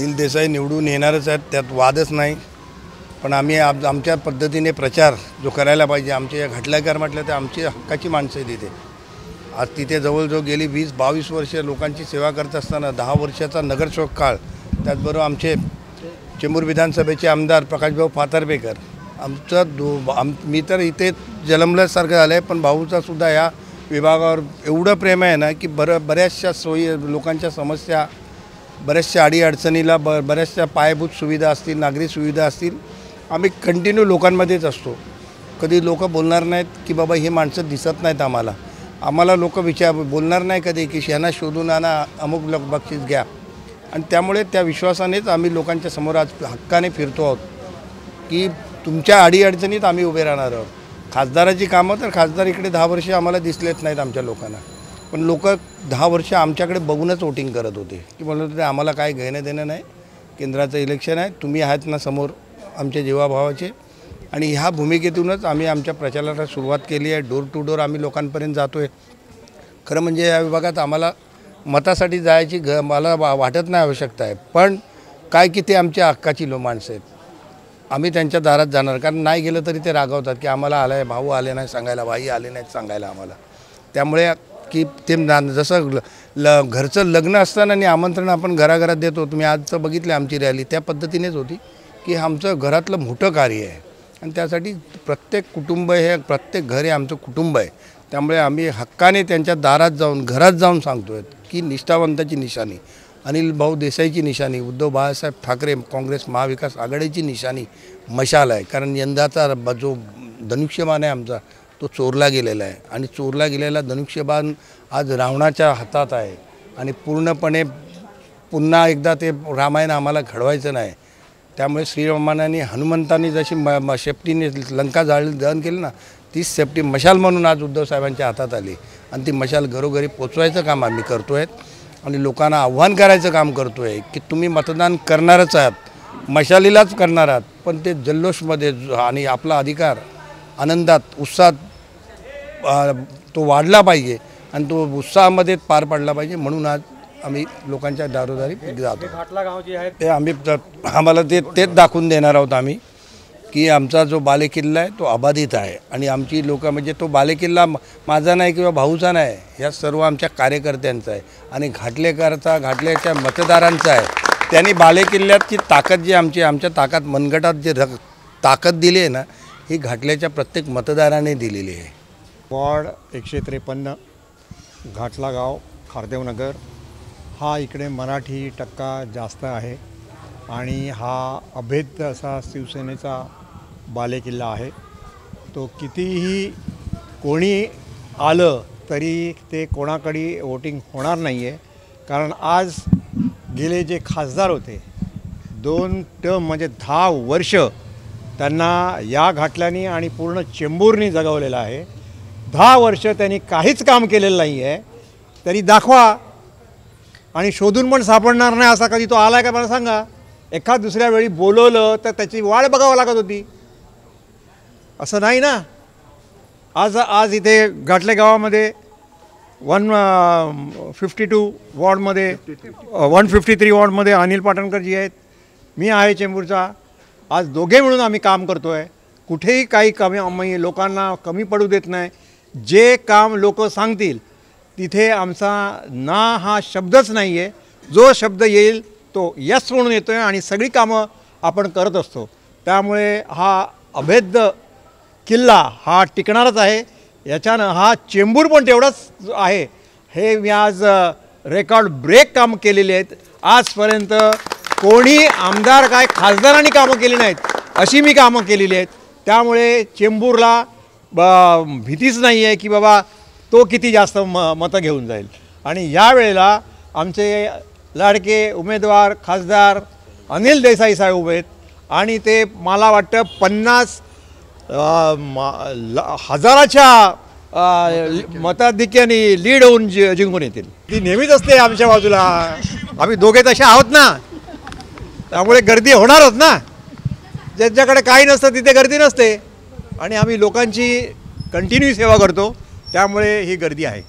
अनिल देसाई निवडून येणारच आहेत, त्यात वादच नाही। पण आम्ही आमच्या पद्धतीने प्रचार जो करायला पाहिजे। आमच्या घाटलेकर म्हटलं तर आमची हक्काची माणसं आहेत तिथे। आज तिथे जवळजवळ गेली 20-22 वर्ष लोकांची सेवा करत असताना 10 वर्षाचा नगरसेवक काळ, त्याचबरोबर आमचे चेंबूर विधानसभेचे आमदार प्रकाशभाऊ फातर्पेकर, मी तर इथे जन्मल्यासारखं झालं आहे, पण भाऊचा सुद्धा या विभागावर एवढं प्रेम आहे ना की बऱ्याचशा सोयी, लोकांच्या समस्या, बऱ्याचशा अडीअडचणीला बऱ्याचशा पायाभूत सुविधा असतील, नागरी सुविधा असतील, आम्ही कंटिन्यू लोकांमध्येच असतो। कधी लोक बोलणार नाहीत की बाबा हे माणसं दिसत नाहीत आम्हाला लोक बोलणार नाही कधी की ह्यांना शोधून आणा, अमुक बक्षीस घ्या। आणि त्यामुळे त्या विश्वासानेच आम्ही लोकांच्या समोर आज हक्काने फिरतो आहोत की तुमच्या अडीअडचणीत आम्ही उभे राहणार आहोत। खासदाराची कामं तर खासदार इकडे 10 वर्ष आम्हाला दिसलेच नाहीत आमच्या लोकांना, पण लोक 10 वर्ष आमच्याकडे बघूनच वोटिंग करत होते की म्हणत होते आम्हाला काय घेणं देणं नाही, केंद्राचं इलेक्शन आहे, तुम्ही आहात ना समोर आमच्या जीवाभावाचे। आणि ह्या भूमिकेतूनच आम्ही आमच्या प्रचाराला सुरुवात केली आहे। डोर टू डोर आम्ही लोकांपर्यंत जातो आहे। खरं म्हणजे या विभागात आम्हाला मतासाठी जायची मला वाटत नाही आवश्यकता आहे, पण काय की ते आमच्या हक्काची माणसं आहेत, आम्ही त्यांच्या दारात जाणार। कारण नाही गेलं तरी ते रागवतात की आम्हाला आलं आहे, भाऊ आले नाही सांगायला, भाई आले नाहीत सांगायला आम्हाला। त्यामुळे की ते जसं घरचं लग्न असताना आणि आमंत्रण आपण घराघरात देतो, तुम्ही आजचं बघितलं आमची रॅली त्या पद्धतीनेच होती की आमचं घरातलं मोठं कार्य आहे आणि त्यासाठी प्रत्येक कुटुंब हे प्रत्येक घर हे आमचं कुटुंब आहे। त्यामुळे आम्ही हक्काने त्यांच्या दारात जाऊन घरात जाऊन सांगतो आहे की निष्ठावंताची निशाणी, अनिल भाऊ देसाईची निशाणी, उद्धव बाळासाहेब ठाकरे काँग्रेस महाविकास आघाडीची निशाणी मशाल आहे। कारण यंदाचा जो धनुष्यबाण आहे आमचा तो चोरला गेलेला आहे आणि चोरला गेलेला धनुष्यबाण आज रावणाच्या हातात आहे आणि पूर्णपणे पुन्हा एकदा ते रामायण आम्हाला घडवायचं नाही। त्यामुळे श्रीरामाने हनुमंतांनी जशी शेपटीने लंका दहन केलं ना, तीच शेपटी मशाल म्हणून आज उद्धव साहेबांच्या हातात आली आणि ती मशाल घरोघरी पोचवायचं काम आम्ही करतो आहे आणि लोकांना आव्हान करायचं काम करतो आहे की तुम्ही मतदान करणारच आहात, मशालीलाच करणार आहात, पण ते जल्लोषमध्ये आणि आपला अधिकार आनंदात उत्साहात तो वाढला पाहिजे आणि तो उत्साहामध्ये पार पडला पाहिजे। म्हणून आज आम्ही लोकांच्या दारोदारी जातो। घाटला गाव जे आहे ते आम्हाला तेच दाखवून देणार आहोत आम्ही की आमचा जो बालेकिल्ला आहे तो अबाधित आहे आणि आमची लोक म्हणजे तो बालेकिल्ला माझा नाही किंवा भाऊचा नाही, ह्या सर्व आमच्या कार्यकर्त्यांचा आहे आणि घाटल्याच्या मतदारांचा आहे। त्यांनी बालेकिल्ल्याची ताकद जी आमच्या ताकद मनगटात जे ताकद दिली आहे ना, ही घाटल्याच्या प्रत्येक मतदाराने दिलेली आहे। वॉर्ड 153 घाटला गाव खारदेव नगर हा इकडे मराठी टक्का जास्त आहे आणि हा अभेद्य असा शिवसेनेचा बालेकिल्ला आहे। तो कितीही कोणी आलं तरी ते कोणाकडे वोटिंग होणार नाही आहे, कारण आज गेले जे खासदार होते 2 टर्म म्हणजे 10 वर्ष त्यांना या घाटल्याने आणि पूर्ण चेंबूरनी जगवलेलं आहे। 10 वर्ष त्यांनी काहीच काम केलेलं नाही आहे, तरी दाखवा आणि शोधून पण सापडणार नाही असा कधी तो आला का मला सांगा। एखाद दुसऱ्या वेळी बोलवलं तर त्याची वाट बघावं लागत होती, असं नाही ना। आज इथे घाटले गावामध्ये 152 वॉर्डमध्ये 153 वॉर्डमध्ये अनिल पाटणकरजी आहेत, मी आहे चेंबूरचा। आज दोघे मिळून आम्ही काम करतो आहे, कुठेही काही कमी आम्ही लोकांना कमी पडू देत नाही। जे काम लोक सांगतील तिथे आमचा ना हा शब्दच नाही आहे, जो शब्द येईल तो यस म्हणून येतो आहे आणि सगळी कामं आपण करत असतो। त्यामुळे हा अभेद्य किल्ला हा टिकणारच आहे। याच्यानं हा चेंबूर पण तेवढाच आहे। हे मी आज रेकॉर्ड ब्रेक कामं केलेली आहेत। आजपर्यंत कोणी आमदार काय खासदारांनी कामं केली नाहीत अशी मी कामं केलेली आहेत। त्यामुळे चेंबूरला भीतीच नाही आहे की बाबा तो किती जास्त मतं घेऊन जाईल। आणि यावेळेला आमचे लाडके उमेदवार खासदार अनिल देसाई साहेब उभे आहेत आणि ते मला वाटतं 50,000च्या मताधिक्याने लीड होऊन जिंकून येतील। ती नेहमीच असते आमच्या बाजूला, आम्ही दोघे तसे आहोत ना, त्यामुळे गर्दी होणारच ना। ज्यांच्याकडे काही नसतं तिथे गर्दी नसते आणि आम्ही लोकांची कंटिन्यू सेवा करतो, त्यामुळे ही गर्दी आहे।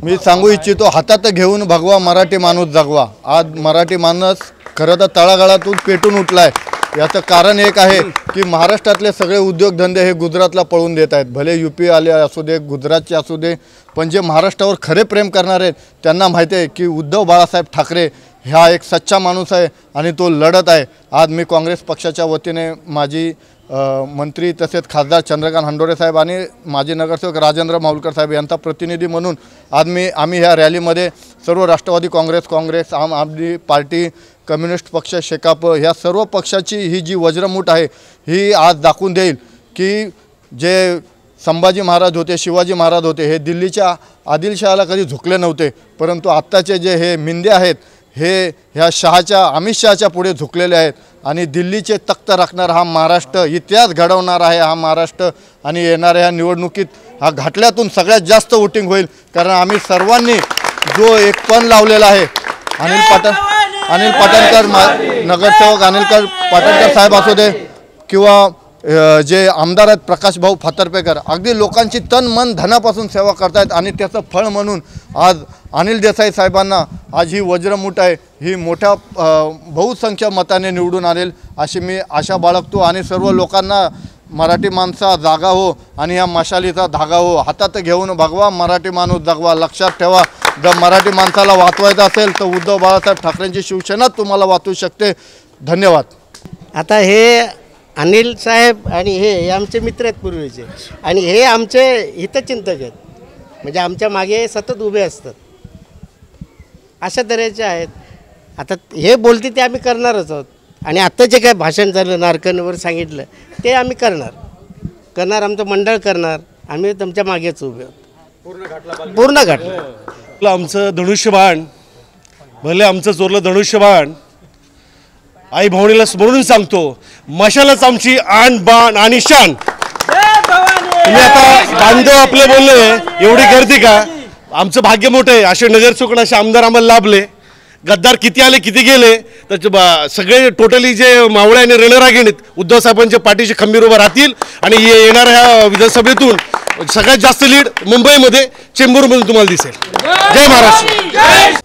मी सांगू इच्छितो, हातात घेऊन भगवा मराठी माणूस जगवा। आज मराठी माणूस खरं तर तळागाळातून पेटून उठला आहे. याचं कारण एक आहे की महाराष्ट्रातले सगळे उद्योगधंदे हे गुजरातला पळून देत आहेत. भले UP आले असू दे, गुजरातचे असू दे, पण जे महाराष्ट्रावर खरे प्रेम करणारे आहेत त्यांना माहिती आहे की उद्धव बाळासाहेब ठाकरे हा एक सच्चा माणूस आहे आणि तो लढत आहे. आज मी काँग्रेस पक्षाच्या वतीने माजी मंत्री तसेच खासदार चंद्रकांत हंडोरे साहेब आणि माजी नगरसेवक राजेंद्र माहुलकर साहेब यांचा प्रतिनिधी म्हणून आज आम्ही ह्या रॅलीमध्ये सर्व राष्ट्रवादी काँग्रेस, आम आदमी पार्टी, कम्युनिस्ट पक्ष, शेकाप ह्या सर्व पक्षाची ही जी वज्रमूठ आहे ही आज दाखवून देईल की जे संभाजी महाराज होते, शिवाजी महाराज होते, हे दिल्लीच्या आदिलशहाला कधी झुकले नव्हते, परंतु आत्ताचे जे हे मिंदे आहेत हे ह्या अमित शहाच्या पुढे झुकलेले आहेत. आणि दिल्लीचे तख्त राखणार हा महाराष्ट्र, इतिहास घडवणार आहे हा महाराष्ट्र. आणि येणाऱ्या ह्या निवडणुकीत हा घाटल्यातून सगळ्यात जास्त वोटिंग होईल, कारण आम्ही सर्वांनी जो एक पण लावलेला आहे. अनिल पाटणकर नगरसेवक अनिल पाटणकर साहेब असू दे किंवा जे आमदार आहेत प्रकाश भाऊ फातर्पेकर, अगदी लोकांची तन मन धनापासून सेवा करतायत. आणि त्याचं फळ म्हणून आज अनिल देसाई साहेबांना आज ही वज्रमूठ आहे ही मोठ्या बहुसंख्य मताने निवडून आणेल अशी मी आशा बाळगतो. आणि सर्व लोकांना मराठी माणसा जागा हो आणि या मशालीचा धागा हो, हातात घेऊन भगवा मराठी माणूस जगवा. लक्षात ठेवा, जर मराठी माणसाला वाचवायचं असेल तर उद्धव बाळासाहेब ठाकरेंची शिवसेना तुम्हाला वाचवू शकते. धन्यवाद. आता हे अनिल साहेब आणि हे आमचे मित्र आहेत पूर्वीचे, आणि हे आमचे हितचिंतक आहेत, म्हणजे आमच्या मागे सतत उभे असतात, अशा तऱ्हेचे आहेत. आता हे बोलते ते आम्ही करणारच आहोत. आणि आत्ता जे काय भाषण झालं नारकनवर सांगितलं ते आम्ही करणार, आमचं मंडळ करणार. आम्ही तुमच्या मागेच उभे आहोत. पूर्ण घाटलं. आमचं धनुष्यबाण, भले आमचं चोरलं धनुष्यबाण, आई भावणीला स्मरून सांगतो, मशालच आमची आण बाण आणि शान. तुम्ही आता बांधव आपले बोलले, एवढी गर्दी का? आमचं भाग्य मोठं आहे, असे नगरसेवक असे आमदार आम्हाला लाभले. गद्दार किती आले किती गेले तर सगळे टोटली जे मावळे आणि रणरागिणीत उद्धव साहेबांच्या पाठीशी खंबीर उभा राहतील. आणि येणाऱ्या विधानसभेतून सगळ्यात जास्त लीड मुंबईमध्ये चेंबूरमधून तुम्हाला दिसेल. जय महाराष्ट्र.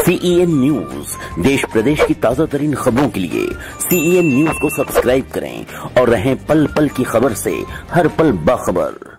CEN न्यूज, देश प्रदेश की ताजा तरीन खबरों के लिए CEN न्यूज को सब्सक्राइब करें और रहें पल पल की खबर से हर पल बाखबर.